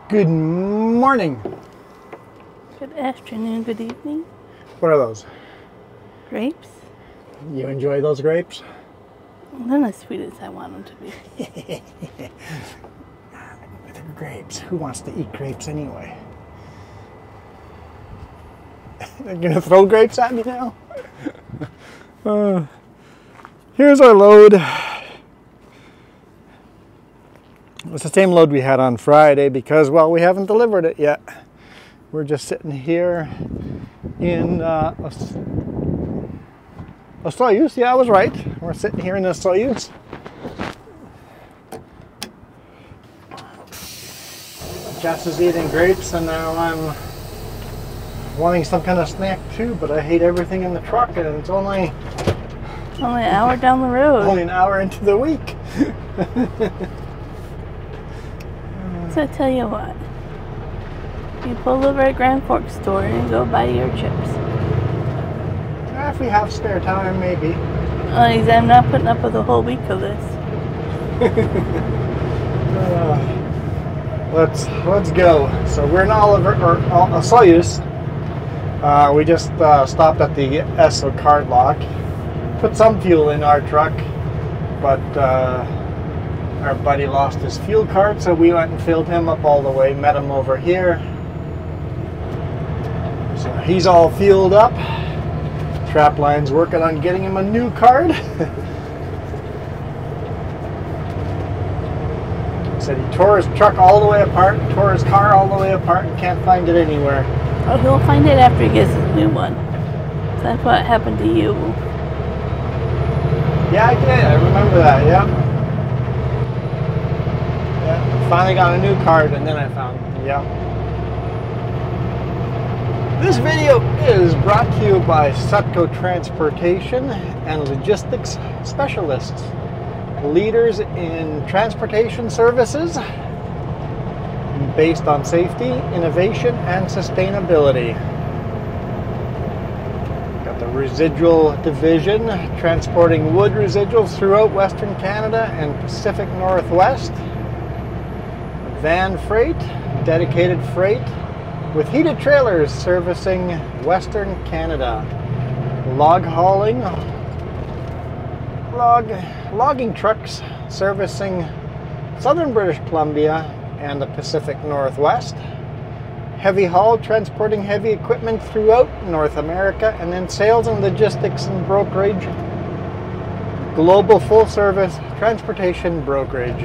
Good morning. Good afternoon, good evening. What are those? Grapes? You enjoy those grapes? They're not as sweet as I want them to be. They're grapes. Who wants to eat grapes anyway? They're gonna throw grapes at me now? Here's our load. It's the same load we had on Friday because, well, we haven't delivered it yet. We're just sitting here in a Soyuz. Yeah, I was right. We're sitting here in a Soyuz. Jess is eating grapes and now I'm wanting some kind of snack too, but I hate everything in the truck and it's only an hour down the road. Only an hour into the week. So I tell you what, you pull over at Grand Forks store and go buy your chips. If we have spare time, maybe. I'm not putting up with a whole week of this. Let's go. So we're in Oliver or Soyuz. We just stopped at the Esso card lock, put some fuel in our truck, but our buddy lost his fuel card, so we went and filled him up all the way. Met him over here. So he's all fueled up. Trapline's working on getting him a new card. Said he tore his truck all the way apart, tore his car all the way apart, and can't find it anywhere. Oh, he'll find it after he gets his new one. That's what happened to you. Yeah, I did. I remember that, yeah. Finally got a new card and then I found it, yeah. This video is brought to you by Sutco Transportation and Logistics Specialists, leaders in transportation services based on safety, innovation, and sustainability. Got the residual division transporting wood residuals throughout Western Canada and Pacific Northwest. Van freight, dedicated freight, with heated trailers servicing Western Canada. Log hauling, logging trucks servicing Southern British Columbia and the Pacific Northwest. Heavy haul, transporting heavy equipment throughout North America, and then sales and logistics and brokerage. Global full service transportation brokerage.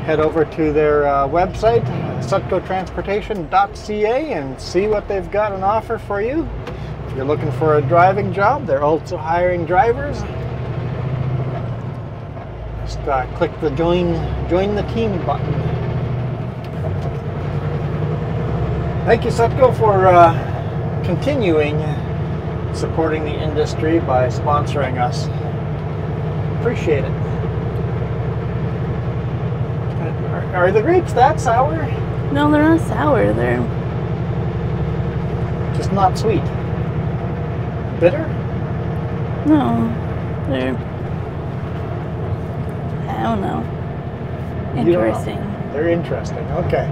Head over to their website, sutcotransportation.ca, and see what they've got on offer for you. If you're looking for a driving job, they're also hiring drivers. Just click the join the team button. Thank you, Sutco, for continuing supporting the industry by sponsoring us. Appreciate it. Are the grapes that sour? No, they're not sour. They're just not sweet. Bitter? No, they're, I don't know. Interesting. Don't know. They're interesting. Okay.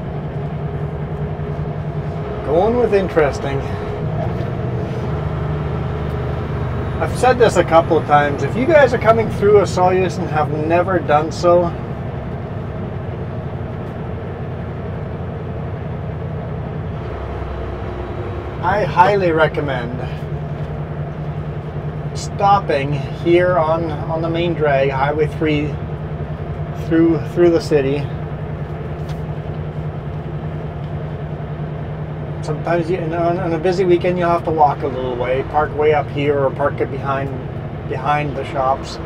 Going with interesting. I've said this a couple of times. If you guys are coming through a Soyuz and have never done so, I highly recommend stopping here on the main drag, Highway 3, through the city. Sometimes on a busy weekend you'll have to walk a little way, park way up here or park it behind the shops.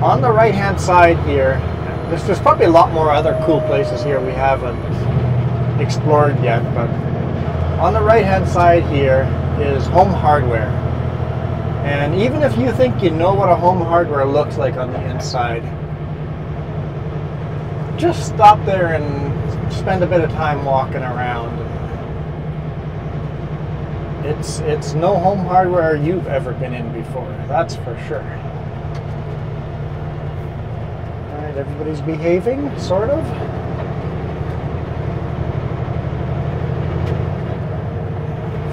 On the right hand side here, there's probably a lot more other cool places here we haven't explored yet, but on the right hand side here is Home Hardware. And even if you think you know what a Home Hardware looks like on the inside, just stop there and spend a bit of time walking around. It's no Home Hardware you've ever been in before, that's for sure. Alright, everybody's behaving, sort of.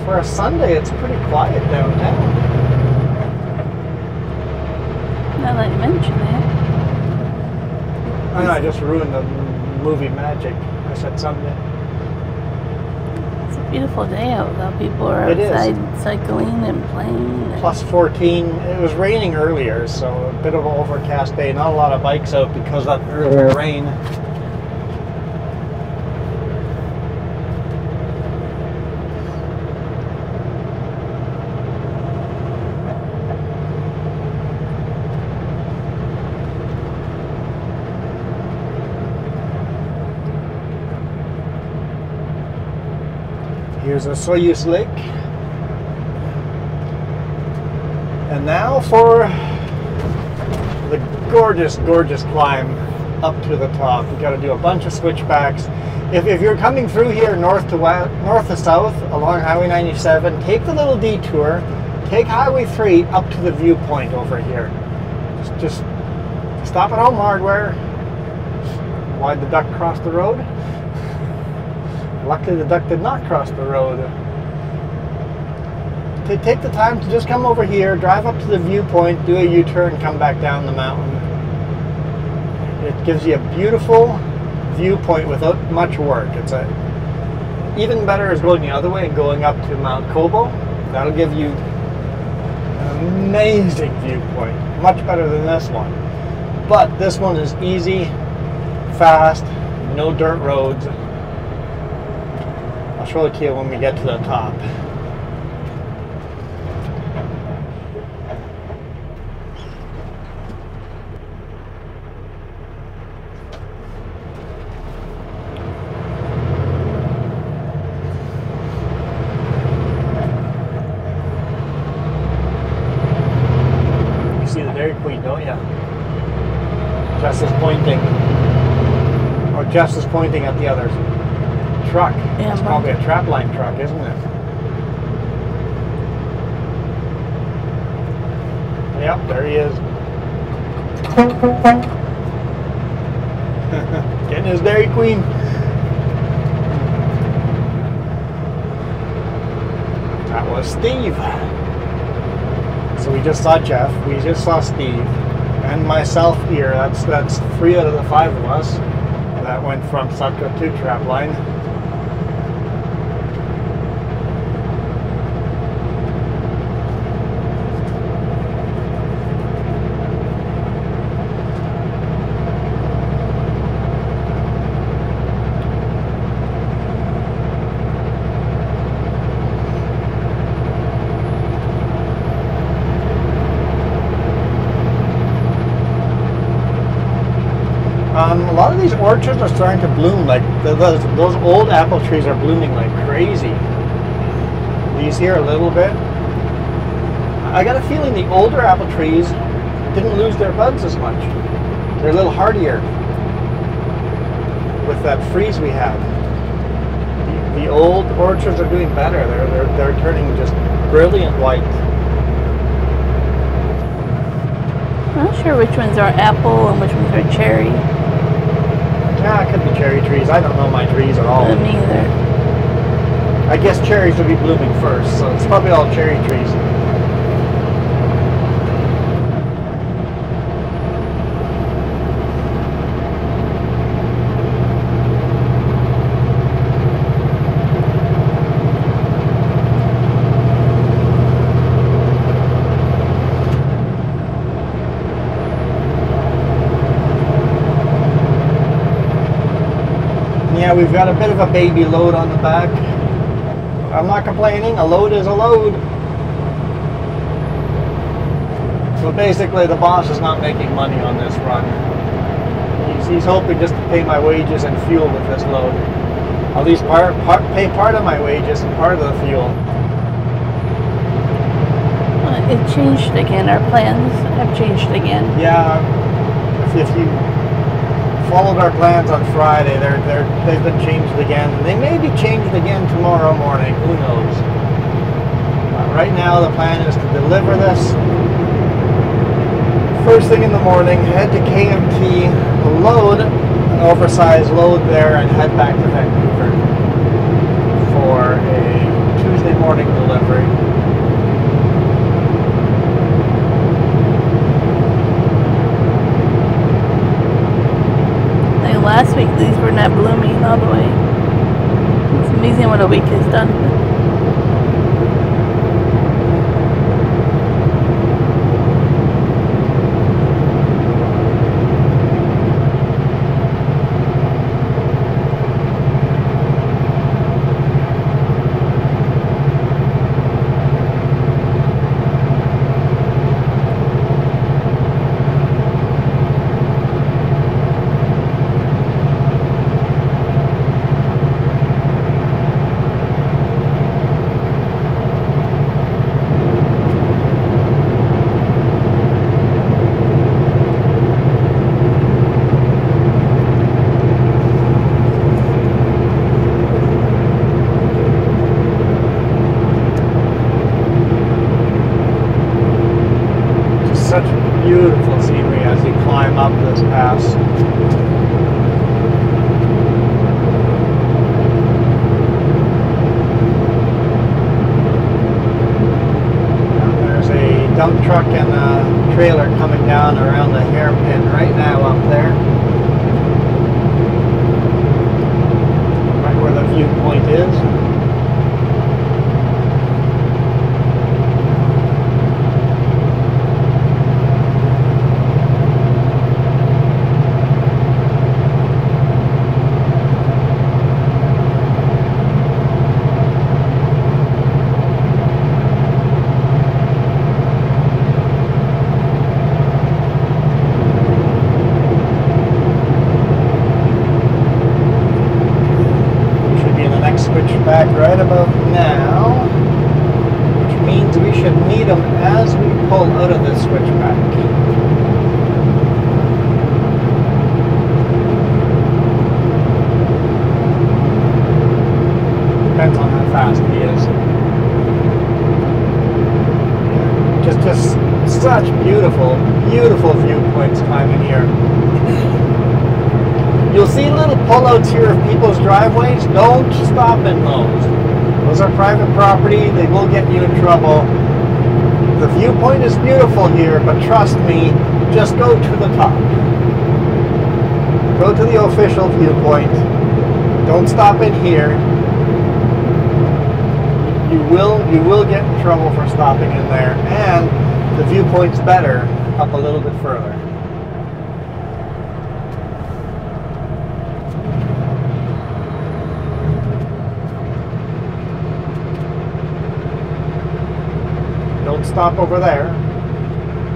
For a Sunday, it's pretty quiet downtown. Now that you mention it. I know, I just ruined the movie magic. I said Sunday. It's a beautiful day out though. People are outside cycling and playing. Plus 14. It was raining earlier, so a bit of an overcast day. Not a lot of bikes out because of that earlier rain. Here's a Soyuz Lake. And now for the gorgeous, gorgeous climb up to the top. You got to do a bunch of switchbacks. If you're coming through here north to south along Highway 97, take the little detour, take Highway 3 up to the viewpoint over here. Just stop at Home Hardware. Why'd the duck cross the road? Luckily the duck did not cross the road. Take the time to just come over here, drive up to the viewpoint, do a U-turn, come back down the mountain. It gives you a beautiful viewpoint without much work. Even better is going the other way and going up to Mount Cobo. That'll give you an amazing viewpoint, much better than this one. But this one is easy, fast, no dirt roads. I'll show it to you when we get to the top. You see the Dairy Queen, don't you? Jess is pointing. Or Jess is pointing at the others. Truck. Yeah, it's probably a trapline truck, isn't it? Yep, there he is. Getting his Dairy Queen. That was Steve. So we just saw Jeff, we just saw Steve, and myself here. That's 3 out of the 5 of us that went from Sutka to trapline. A lot of these orchards are starting to bloom. Like those old apple trees are blooming like crazy. These here a little bit. I got a feeling the older apple trees didn't lose their buds as much. They're a little hardier with that freeze we had. The old orchards are doing better. They're turning just brilliant white. I'm not sure which ones are apple and which ones are cherry. Yeah, it could be cherry trees. I don't know my trees at all. Me either. I guess cherries will be blooming first, so it's probably all cherry trees. Yeah, we've got a bit of a baby load on the back. I'm not complaining, a load is a load. So basically the boss is not making money on this run. He's hoping just to pay my wages and fuel with this load. At least pay part of my wages and part of the fuel. It changed again, our plans have changed again. Yeah, if you followed our plans on Friday, they've been changed again. They may be changed again tomorrow morning, who knows. Right now the plan is to deliver this first thing in the morning, head to KMT, load an oversized load there and head back to Vancouver for a Tuesday morning delivery. Like last week, these were not blooming all the way. It's amazing what a week has done. Such beautiful scenery as you climb up this pass. And there's a dump truck and a trailer coming down around the hairpin right now up there. Right where the viewpoint is. Switchback right about now, which means we should meet them as we pull out of this switchback. Depends on how fast he is. Just such beautiful, beautiful viewpoints climbing here. You'll see little pullouts here of people's driveways. Don't stop in those. Those are private property. They will get you in trouble. The viewpoint is beautiful here, but trust me, just go to the top. Go to the official viewpoint. Don't stop in here. You will get in trouble for stopping in there, and the viewpoint's better up a little bit further. Don't stop over there,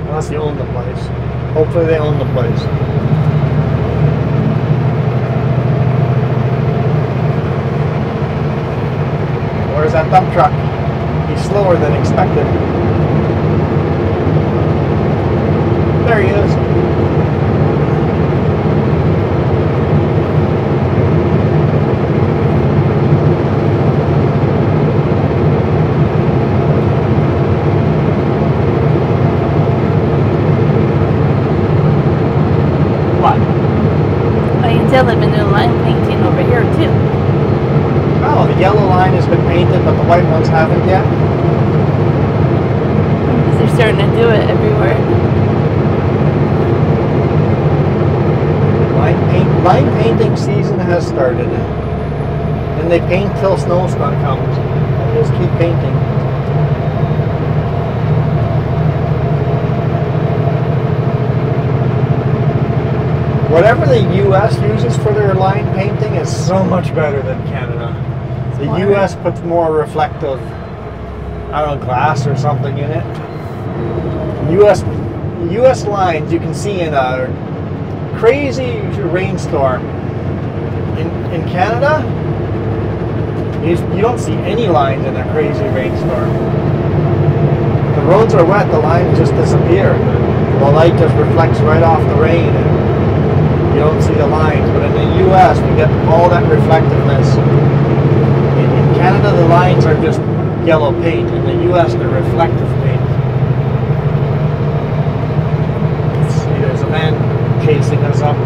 unless you own the place. Hopefully they own the place. Where's that dump truck? He's slower than expected. There he is. They've been doing line painting over here too. Oh, the yellow line has been painted, but the white ones haven't yet. Because they're starting to do it everywhere. Line painting season has started, and they paint till snowstorm comes. They just keep painting. Whatever the U.S. uses for their line painting is so much better than Canada. The U.S. puts more reflective, I don't know, glass or something in it. U.S. lines you can see in a crazy rainstorm. In Canada, you don't see any lines in a crazy rainstorm. The roads are wet, the lines just disappear. The light just reflects right off the rain. And you don't see the lines, but in the U.S. we get all that reflectiveness. In Canada, the lines are just yellow paint. In the U.S., they're reflective paint. See, there's a man chasing us up.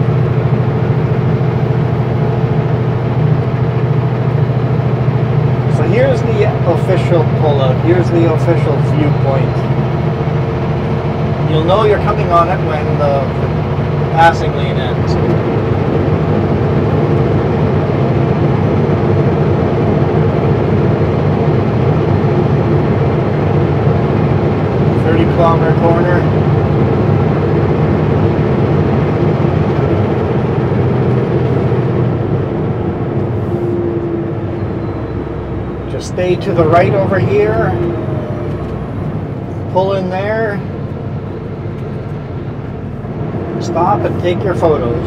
So here's the official the official viewpoint. You'll know you're coming on it when the passing lane ends. Kilometer corner. Just stay to the right over here. Pull in there. Stop and take your photos.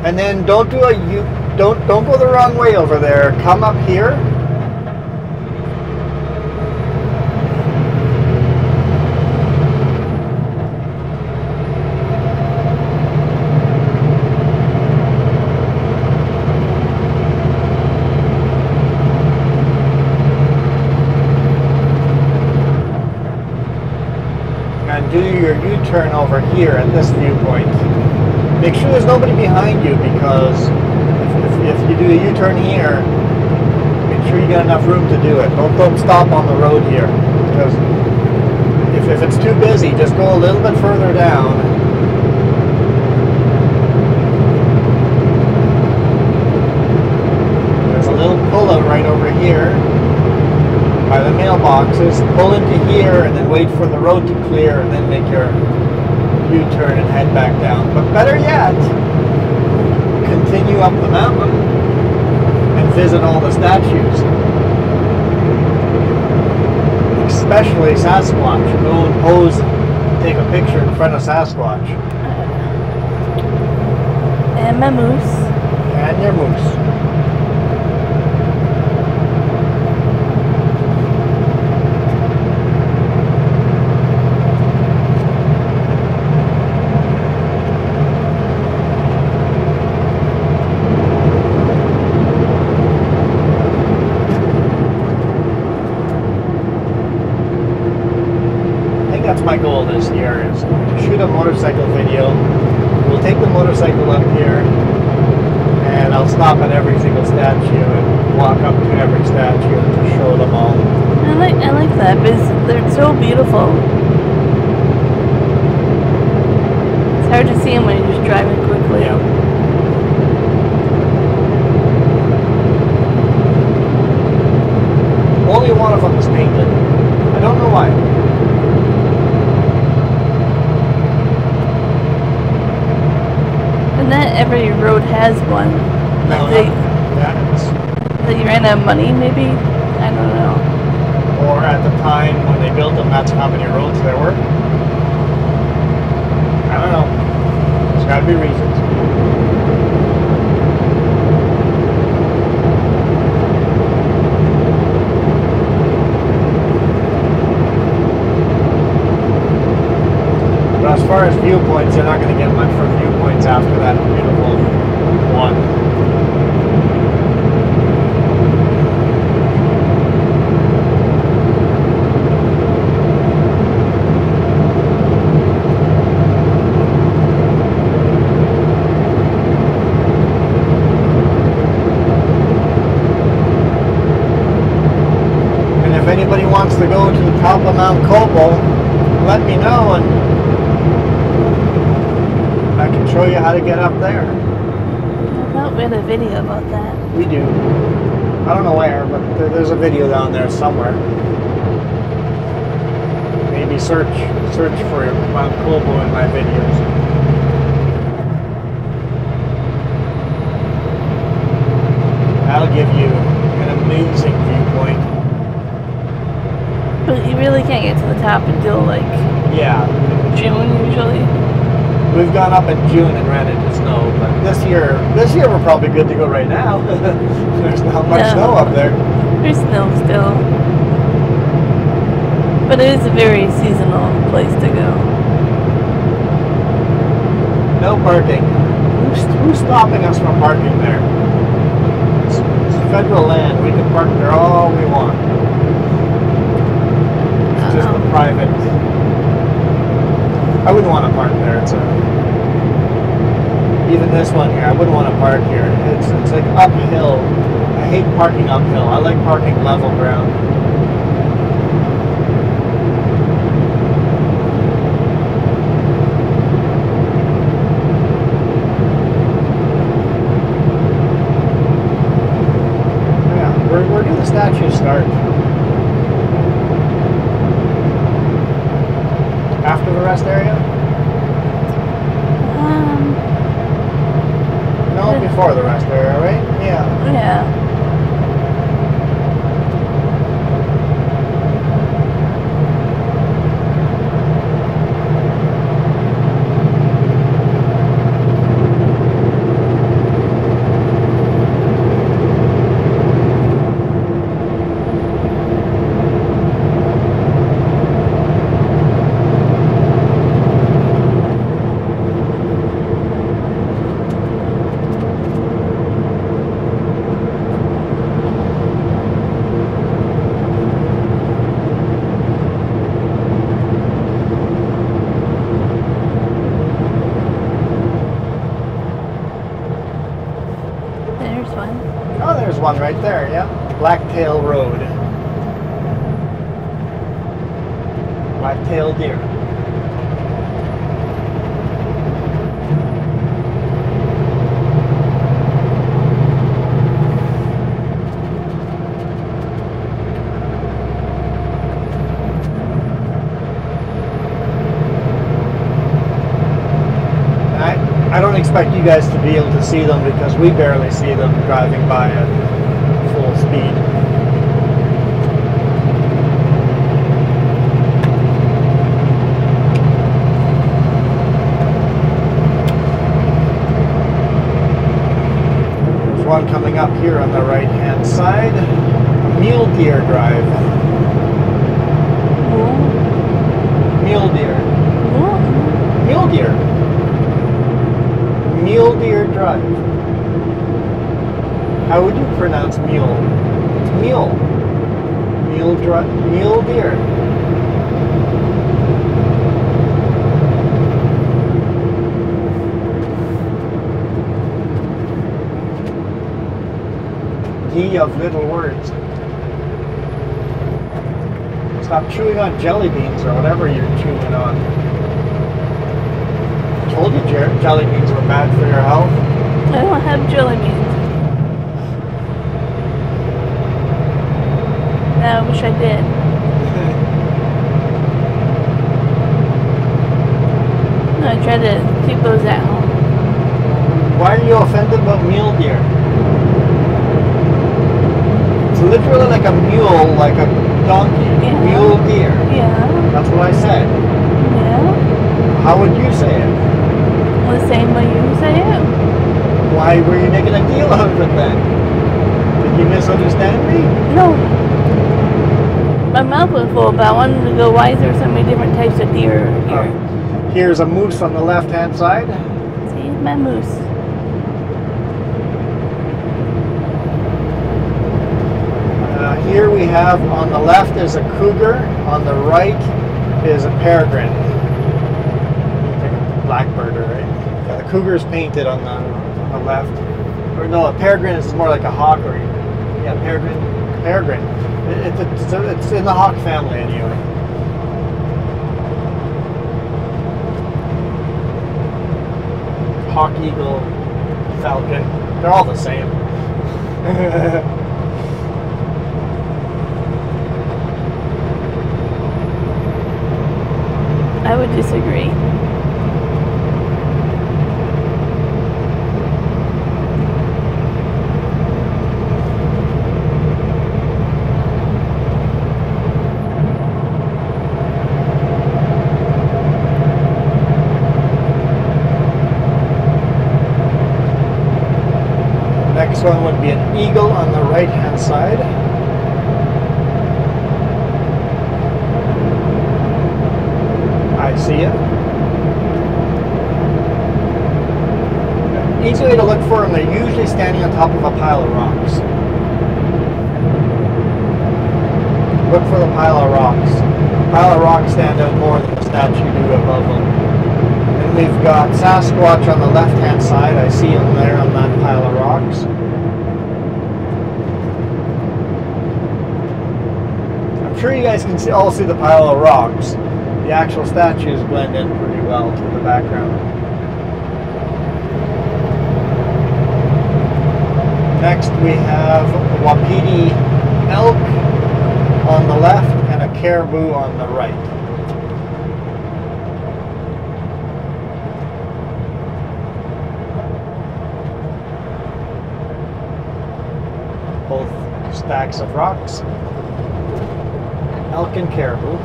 And then don't do a don't go the wrong way over there. Come up here. And do your U-turn over here at this viewpoint. Make sure there's nobody behind you, because if you do the U-turn here, make sure you got enough room to do it. Don't stop on the road here, because if it's too busy, just go a little bit further down. There's a little pull-out right over here by the mailboxes. Pull into here and then wait for the road to clear and then make your U-turn and head back down. But better yet, continue up the mountain and visit all the statues. Especially Sasquatch. Go and pose, take a picture in front of Sasquatch. And my moose. And your moose. My goal this year is to shoot a motorcycle video. We'll take the motorcycle up here and I'll stop at every single statue and walk up to every statue to show them all. I like that because they're so beautiful. It's hard to see them when you're just driving quickly. Yeah. Only one of them is painted. I don't know why. And not every road has one. No, that you ran out of money, maybe? I don't know. Or at the time when they built them, that's how many roads there were. I don't know. There's got to be reasons. But as far as viewpoints, you're not going to get much for viewpoints after that beautiful one. And if anybody wants to go to the top of Mount Cobo, let me know and I can show you how to get up there. I thought we had a video about that. We do. I don't know where, but there's a video down there somewhere. Maybe search for Mount Cobo in my videos. That'll give you an amazing viewpoint. But you really can't get to the top until like June usually. We've gone up in June and ran into snow, but this year we're probably good to go right now. There's not much snow up there. There's snow still. But it is a very seasonal place to go. No parking. Who's stopping us from parking there? It's federal land. We can park there all we want. It's just a private. I wouldn't want to park there. It's a Even this one here, I wouldn't want to park here. It's like uphill. I hate parking uphill. I like parking level ground. Where do the statues start? After the rest area? No, before the rest area, right? Yeah. Yeah. Oh, there's one right there, yeah. Blacktail Road. Blacktail deer. I don't expect you guys to be able to see them because we barely see them driving by at full speed. There's one coming up here on the right hand side. Mule Deer Drive. Mule Deer. Mule Deer. Mule Deer Drive. How would you pronounce mule? It's mule. Mule Deer. Ye of little words. Stop chewing on jelly beans or whatever you're chewing on. I told you jelly beans were bad for your health. I don't have jelly beans. No, I wish I did. No, I try to keep those at home. Why are you offended about mule deer? It's literally like a mule, like a donkey. Yeah. Mule deer. Yeah. That's what I said. Yeah. How would you say it? The same way you say it. Why were you making a deal out of it then? Did you misunderstand me? No. My mouth was full, but I wanted to go, why is there so many different types of deer here? Here's a moose on the left-hand side. See, my moose. Here we have, on the left is a cougar, on the right is a peregrine. Blackbird, right? Yeah, the cougar is painted on the left. Or no, a peregrine is more like a hawk, or yeah, peregrine. It's in the hawk family anyway. Hawk, eagle, falcon, they're all the same. I would disagree. Next one would be an eagle on the right hand side. I see it. Easy way to look for them, they're usually standing on top of a pile of rocks. Look for the pile of rocks. The pile of rocks stand out more than the statue do above them. And we've got Sasquatch on the left-hand side. I see him there on that pile of rocks. I'm sure you guys can all see the pile of rocks. The actual statues blend in pretty well to the background. Next we have Wapiti elk on the left and a caribou on the right. Both stacks of rocks. Elk and caribou.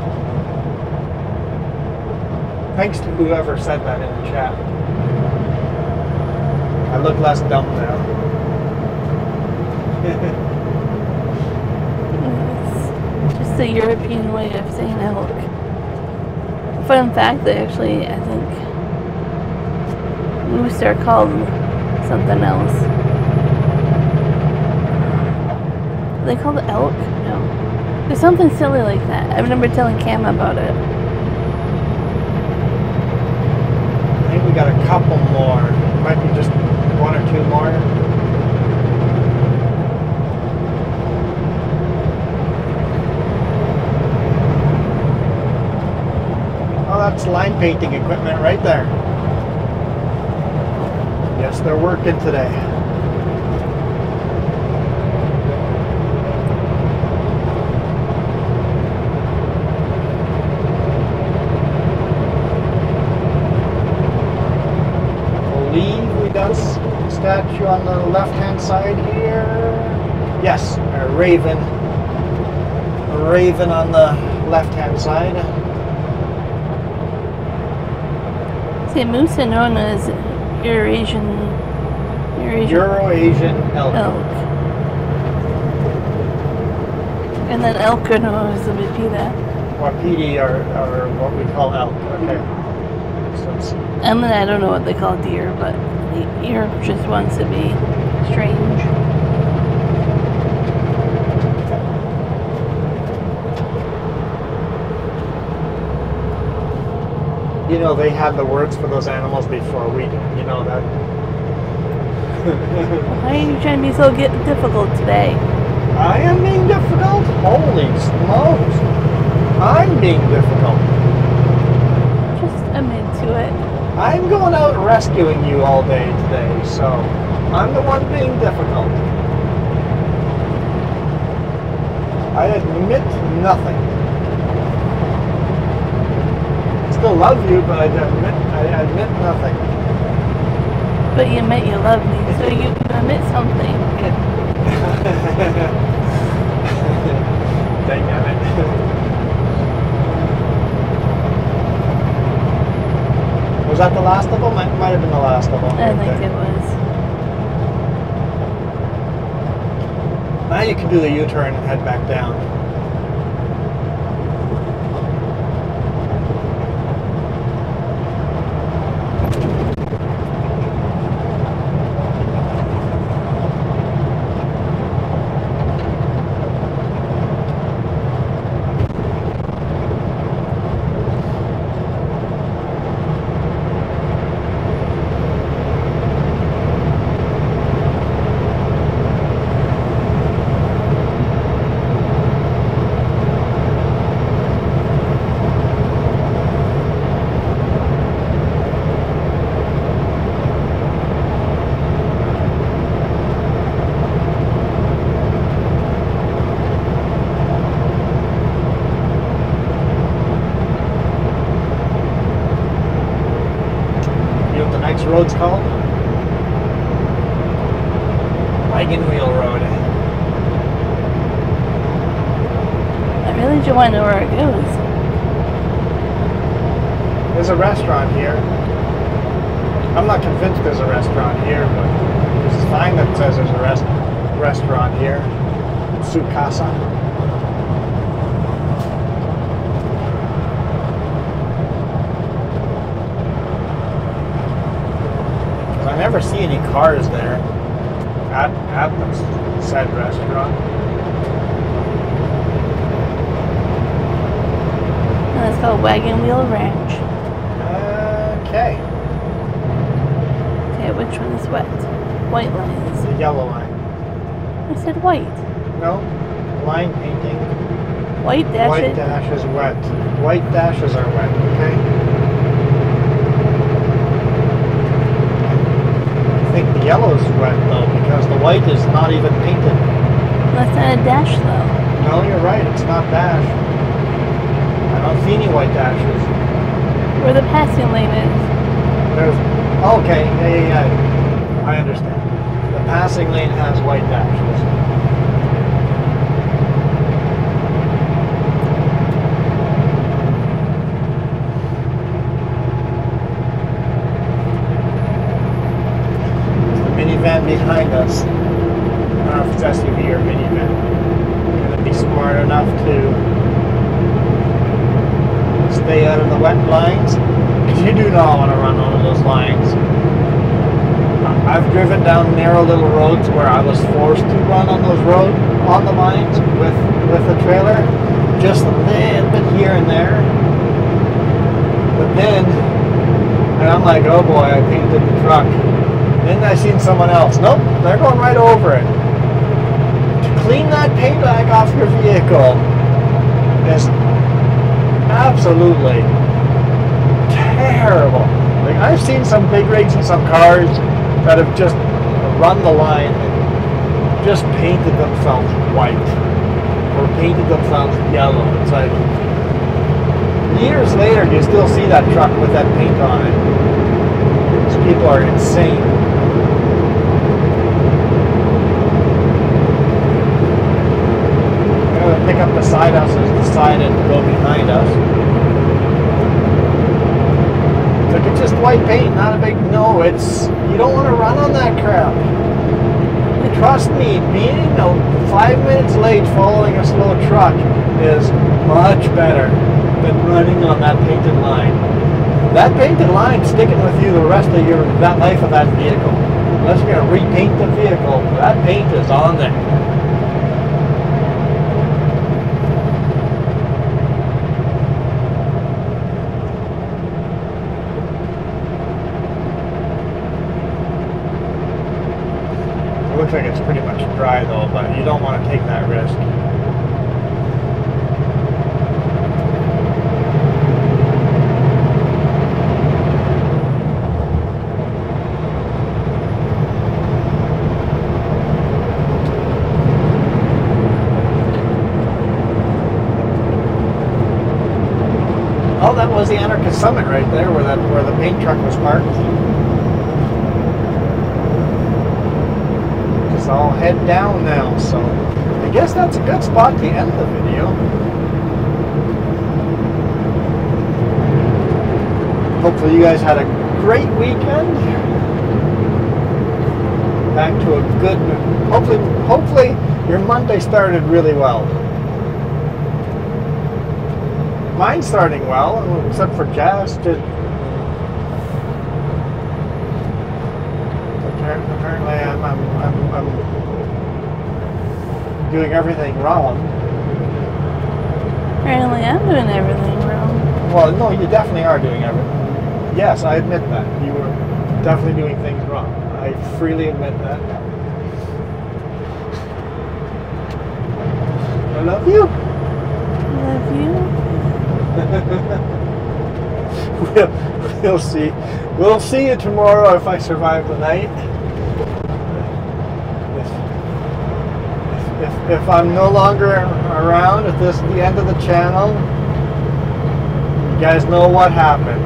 Thanks to whoever said that in the chat. I look less dumb now. It's just the European way of saying elk. Fun fact, they actually, I think, moose are called something else. Are they called elk? No. There's something silly like that. I remember telling Cam about it. I think we got a couple more. Might be just one or two more. Oh, that's line painting equipment right there. Yes, they're working today. Statue on the left-hand side here. Yes, a raven. A raven on the left-hand side. See, moose are known as Eurasian elk. And then elk are known as the Wapiti. Wapiti are what we call elk. Okay. So and then I don't know what they call deer, but Europe just wants to be strange. You know, they had the words for those animals before we did. You know that. Why are you trying to be so difficult today? I am being difficult? Holy smokes. I'm being difficult. Just admit to it. I'm going out rescuing you all day today, so I'm the one being difficult. I admit nothing. I still love you, but I admit nothing. But you admit you love me, so you admit something. Dang it. Was that the last of them? It might have been the last of them. I think it was. Now you can do the U-turn and head back down. Road's called? Wagon Wheel Road. I really do want to know where it goes. There's a restaurant here. I'm not convinced there's a restaurant here, but there's a sign that says there's a restaurant here. Sukasa. I never see any cars there at the said restaurant. And it's called Wagon Wheel Ranch. Okay. Which one is wet? White lines. The yellow line. I said white. No, line painting. White dash. White dash is wet. White dashes are wet, okay? I think the yellow is wet though, because the white is not even painted. That's not a dash though. No, you're right, it's not dash. I don't see any white dashes. Where the passing lane is. There's, okay, yeah. I understand. The passing lane has white dashes. Minivan behind us. I don't know if it's SUV or minivan. Gonna be smart enough to stay out of the wet lines. Because you do not want to run on those lines. I've driven down narrow little roads where I was forced to run on those roads, on the lines with a trailer. Just a little bit here and there. But then, and I'm like, oh boy, I painted the truck. Then I seen someone else. Nope, they're going right over it. To clean that paint back off your vehicle is absolutely terrible. Like, I've seen some big rigs and some cars that have just run the line and just painted themselves white or painted themselves yellow. It's like years later you still see that truck with that paint on it. These people are insane. Pick up beside us has decided to go behind us. Like, it's just white paint, not a big no. It's, you don't want to run on that crap. Trust me, being 5 minutes late following a slow truck is much better than running on that painted line. That painted line sticking with you the rest of that life of that vehicle. Unless you're going to repaint the vehicle, that paint is on there. Looks like it's pretty much dry though, but you don't want to take that risk. Oh, that was the Anarchist Summit right there, where the paint truck was parked. I'll head down now, so I guess that's a good spot to end the video. Hopefully you guys had a great weekend. Back to a good, hopefully your Monday started really well. Mine's starting well, except for Jazz. Apparently I'm doing everything wrong. Apparently I'm doing everything wrong. Well, no, you definitely are doing everything. Yes, I admit that. You were definitely doing things wrong. I freely admit that. I love you. Love you. We'll see. We'll see you tomorrow if I survive the night. If I'm no longer around, if this is the end of the channel, you guys know what happened.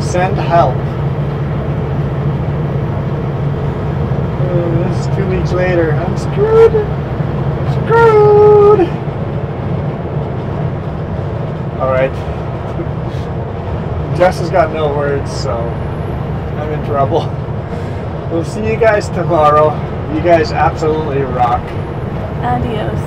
Send help. This is 2 weeks later. I'm screwed. Screwed. Alright. Jess has got no words, so I'm in trouble. We'll see you guys tomorrow. You guys absolutely rock. Adios.